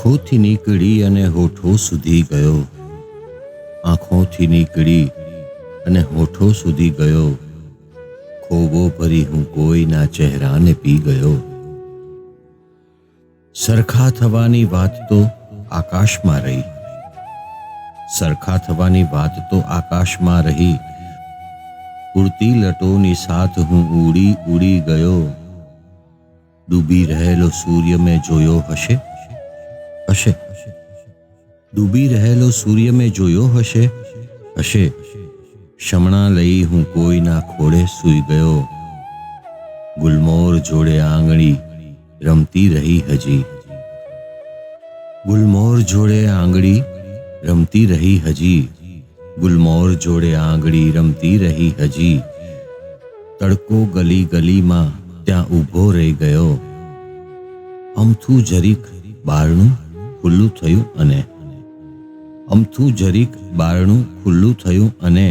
આંખોથી નીકળી અને હોઠો સુધી ગયો, આંખોથી નીકળી અને હોઠો સુધી ગયો, ખોબો ભરી હું કોઈના ચહેરાને પી ગયો. સરખા થવાની વાત તો આકાશમાં રહી, સરખા થવાની વાત તો આકાશમાં રહી, ઉડતી લટોની સાથ હું ઉડી ઉડી ગયો. ડૂબી રહેલો સૂર્ય મેં જોયો હશે, હશે ડૂબી રહેલો સૂર્ય મેં જોયો હશે, હશે શમણા લઈ હું કોઈના ખોળે સૂઈ ગયો. ગુલમોર જોડે આંગળી રમતી રહી હજી, ગુલમોર જોડે આંગળી રમતી રહી હજી, ગુલમોર જોડે આંગળી રમતી રહી હજી. તડકો ગલી ગલીમાં ત્યાં ઊભો રહી ગયો. અમથું જરીક બારણું ખુલ્લું થયું અને અમથું જરીક બારણું ખુલ્લું થયું અને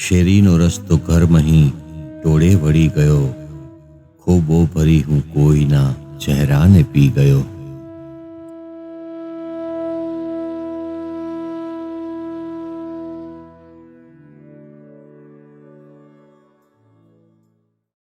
શેરીનો રસ્તો ઘરમહી ટોળે વળી ગયો. ખોબો ભરી હું કોઈના ચહેરાને પી ગયો.